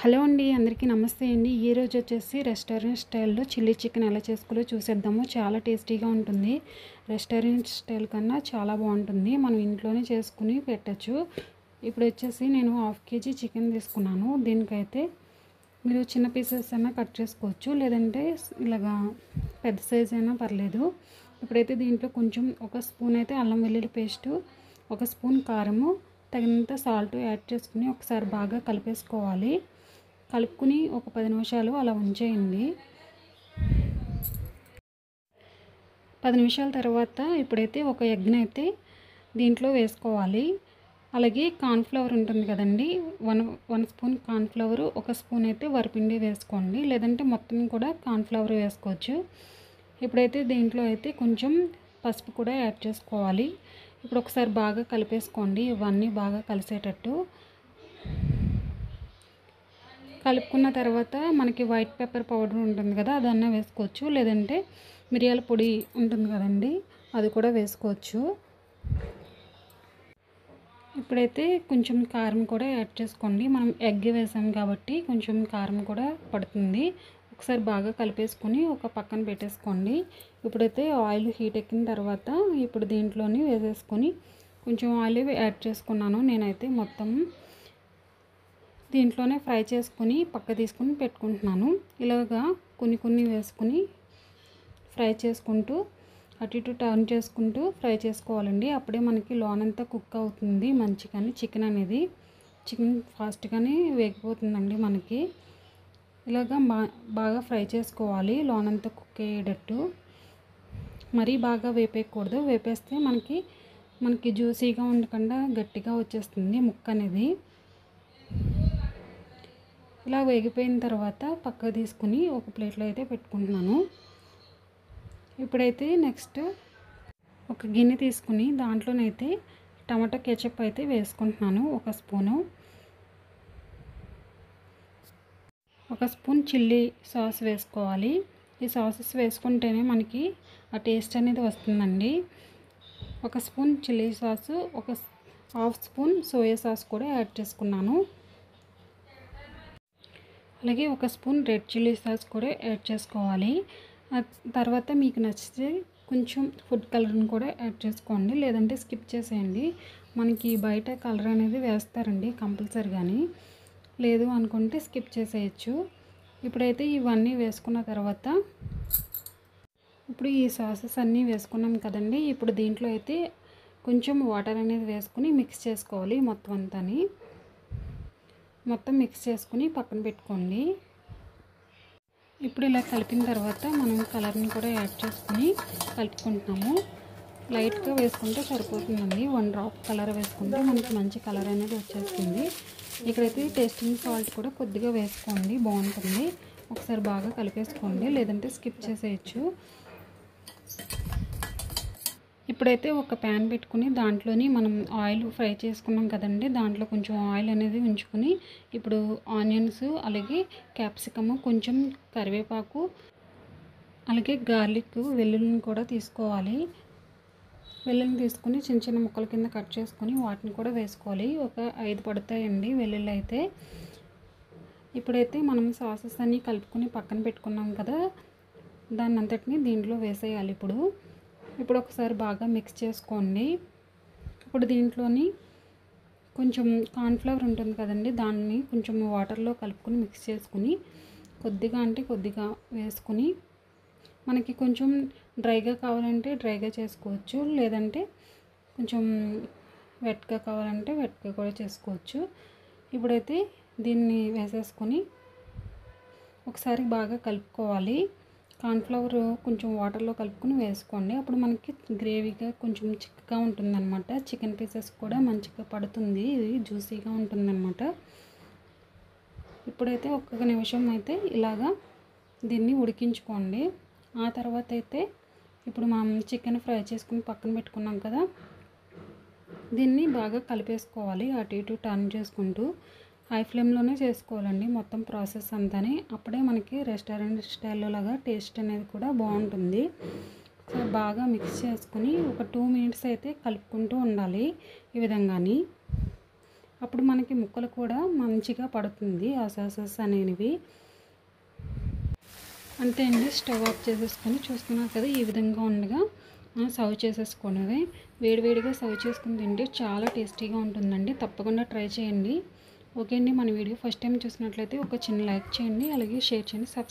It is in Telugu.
హలో అండి, అందరికీ నమస్తే అండి. ఈరోజు వచ్చేసి రెస్టారెంట్ స్టైల్లో చిల్లీ చికెన్ ఎలా చేసుకోవాలో చూసేద్దాము. చాలా టేస్టీగా ఉంటుంది. రెస్టారెంట్ స్టైల్ కన్నా చాలా బాగుంటుంది. మనం ఇంట్లోనే చేసుకుని పెట్టచ్చు. ఇప్పుడు వచ్చేసి నేను 1/2 kg చికెన్ తీసుకున్నాను. దీనికైతే మీరు చిన్న పీసెస్ అయినా కట్ చేసుకోవచ్చు, లేదంటే ఇలాగా పెద్ద సైజ్ అయినా పర్లేదు. ఇప్పుడైతే దీంట్లో కొంచెం ఒక స్పూన్ అయితే అల్లం వెల్లుల్లి పేస్టు, ఒక స్పూన్ కారము, తగినంత సాల్ట్ యాడ్ చేసుకుని ఒకసారి బాగా కలిపేసుకోవాలి. కలుపుకుని ఒక 10 నిమిషాలు అలా ఉంచేయండి. 10 నిమిషాల తర్వాత ఇప్పుడైతే ఒక ఎగ్ని అయితే దీంట్లో వేసుకోవాలి. అలాగే కార్న్ఫ్లవర్ ఉంటుంది కదండి, వన్ స్పూన్ కార్న్ఫ్లవరు, ఒక స్పూన్ అయితే వరిపిండి వేసుకోండి, లేదంటే మొత్తం కూడా కార్న్ఫ్లవర్ వేసుకోవచ్చు. ఇప్పుడైతే దీంట్లో అయితే కొంచెం పసుపు కూడా యాడ్ చేసుకోవాలి. ఇప్పుడు ఒకసారి బాగా కలిపేసుకోండి, ఇవన్నీ బాగా కలిసేటట్టు. కలుపుకున్న తర్వాత మనకి వైట్ పెప్పర్ పౌడర్ ఉంటుంది కదా, అదన్నా వేసుకోవచ్చు, లేదంటే మిరియాల పొడి ఉంటుంది కదండి, అది కూడా వేసుకోవచ్చు. ఇప్పుడైతే కొంచెం కారం కూడా యాడ్ చేసుకోండి. మనం ఎగ్ వేసాం కాబట్టి కొంచెం కారం కూడా పడుతుంది. ఒకసారి బాగా కలిపేసుకొని ఒక పక్కన పెట్టేసుకోండి. ఇప్పుడైతే ఆయిల్ హీట్ ఎక్కిన తర్వాత ఇప్పుడు దీంట్లోని వేసేసుకొని కొంచెం ఆయిల్ యాడ్ చేసుకున్నాను. నేనైతే మొత్తం దీంట్లోనే ఫ్రై చేసుకుని పక్క తీసుకుని పెట్టుకుంటున్నాను. ఇలాగా కొన్ని వేసుకుని ఫ్రై చేసుకుంటూ అటు ఇటు టర్న్ చేసుకుంటూ ఫ్రై చేసుకోవాలండి. అప్పుడే మనకి లోనంతా కుక్ అవుతుంది మంచిగాని. చికెన్ ఫాస్ట్గానే వేగిపోతుందండి మనకి. ఇలాగా బాగా ఫ్రై చేసుకోవాలి, లోనంతా కుక్ అయ్యేటట్టు. మరీ బాగా వేపేయకూడదు, వేపేస్తే మనకి జ్యూసీగా ఉండకుండా గట్టిగా వచ్చేస్తుంది ముక్క అనేది. ఇలా వేగిపోయిన తర్వాత పక్కకు తీసుకుని ఒక ప్లేట్లో అయితే పెట్టుకుంటున్నాను. ఇప్పుడైతే నెక్స్ట్ ఒక గిన్నె తీసుకుని దాంట్లోనైతే టమాటా కెచప్ అయితే వేసుకుంటున్నాను. ఒక స్పూన్ చిల్లీ సాస్ వేసుకోవాలి. ఈ సాసెస్ వేసుకుంటేనే మనకి ఆ టేస్ట్ అనేది వస్తుందండి. ఒక స్పూన్ చిల్లీ సాసు, ఒక 1/2 స్పూన్ సోయా సాస్ కూడా యాడ్ చేసుకున్నాను. అలాగే ఒక స్పూన్ రెడ్ చిల్లీ సాస్ కూడా యాడ్ చేసుకోవాలి. తర్వాత మీకు నచ్చితే కొంచెం ఫుడ్ కలర్ని కూడా యాడ్ చేసుకోండి, లేదంటే స్కిప్ చేసేయండి. మనకి బయట కలర్ అనేది వేస్తారండి కంపల్సరీగాని, లేదు అనుకుంటే స్కిప్ చేసేయచ్చు. ఇప్పుడైతే ఇవన్నీ వేసుకున్న తర్వాత ఇప్పుడు ఈ సాసెస్ అన్నీ వేసుకున్నాం కదండి. ఇప్పుడు దీంట్లో అయితే కొంచెం వాటర్ అనేది వేసుకుని మిక్స్ చేసుకోవాలి. మొత్తం మిక్స్ చేసుకుని పక్కన పెట్టుకోండి. ఇప్పుడు ఇలా కలిపిన తర్వాత మనం కలర్ని కూడా యాడ్ చేసుకుని కలుపుకుంటున్నాము. లైట్గా వేసుకుంటే సరిపోతుందండి. 1 డ్రాప్ కలర్ వేసుకుంటే మనకి మంచి కలర్ అనేది వచ్చేస్తుంది. ఇక్కడైతే టేస్టింగ్ సాల్ట్ కూడా కొద్దిగా వేసుకోండి, బాగుంటుంది. ఒకసారి బాగా కలిపేసుకోండి, లేదంటే స్కిప్ చేసేయచ్చు. ఇప్పుడైతే ఒక ప్యాన్ పెట్టుకుని దాంట్లోని మనం ఆయిల్ ఫ్రై చేసుకున్నాం కదండి, దాంట్లో కొంచెం ఆయిల్ అనేది ఉంచుకుని ఇప్పుడు ఆనియన్స్, అలాగే క్యాప్సికము, కొంచెం కరివేపాకు, అలాగే గార్లిక్, వెల్లుల్లిని కూడా తీసుకోవాలి. వెల్లుల్లిని తీసుకుని చిన్న చిన్న ముక్కల కింద కట్ చేసుకుని వాటిని కూడా వేసుకోవాలి. ఒక 5 పడతాయండి వెల్లుల్లి అయితే. ఇప్పుడైతే మనం సాసెస్ అన్నీ కలుపుకొని పక్కన పెట్టుకున్నాం కదా, దాన్ని అంతటిని దీంట్లో వేసేయాలి. ఇప్పుడు ఒకసారి బాగా మిక్స్ చేసుకోండి. ఇప్పుడు దీంట్లోని కొంచెం కార్న్ఫ్లవర్ ఉంటుంది కదండి, దాన్ని కొంచెం వాటర్లో కలుపుకొని మిక్స్ చేసుకుని కొద్దిగా వేసుకుని, మనకి కొంచెం డ్రైగా కావాలంటే డ్రైగా చేసుకోవచ్చు, లేదంటే కొంచెం వెట్గా కావాలంటే వెట్గా కూడా చేసుకోవచ్చు. ఇప్పుడైతే దీన్ని వేసేసుకొని ఒకసారి బాగా కలుపుకోవాలి. కార్న్ఫ్లవర్ కొంచెం వాటర్లో కలుపుకొని వేసుకోండి. అప్పుడు మనకి గ్రేవీగా కొంచెం చిక్కగా ఉంటుందన్నమాట. చికెన్ పీసెస్ కూడా మంచిగా పడుతుంది, ఇది జ్యూసీగా ఉంటుందన్నమాట. ఇప్పుడైతే 1 నిమిషం అయితే ఇలాగా దీన్ని ఉడికించుకోండి. ఆ తర్వాత అయితే ఇప్పుడు మనం చికెన్ ఫ్రై చేసుకుని పక్కన పెట్టుకున్నాం కదా, దీన్ని బాగా కలిపేసుకోవాలి, అటు ఇటు టర్న్ చేసుకుంటూ. హై ఫ్లేమ్లోనే చేసుకోవాలండి మొత్తం ప్రాసెస్ అంతానే. అప్పుడే మనకి రెస్టారెంట్ స్టైల్లో లాగా టేస్ట్ అనేది కూడా బాగుంటుంది. సో బాగా మిక్స్ చేసుకుని ఒక 2 మినిట్స్ అయితే కలుపుకుంటూ ఉండాలి ఈ విధంగాని. అప్పుడు మనకి ముక్కలు కూడా మంచిగా పడుతుంది ఆ సాసెస్ అనేవి. అంతే అండి, స్టవ్ ఆఫ్ చేసేసుకొని చూస్తున్నారు కదా ఈ విధంగా ఉండగా సర్వ్ చేసేసుకోవడమే. వేడివేడిగా సర్వ్ చేసుకుని తింటే చాలా టేస్టీగా ఉంటుందండి. తప్పకుండా ట్రై చేయండి. ఓకే అండి, మన వీడియో ఫస్ట్ టైం చూసినట్లయితే ఒక చిన్న లైక్ చేయండి, అలాగే షేర్ చేయండి, సబ్స్క్రైబ్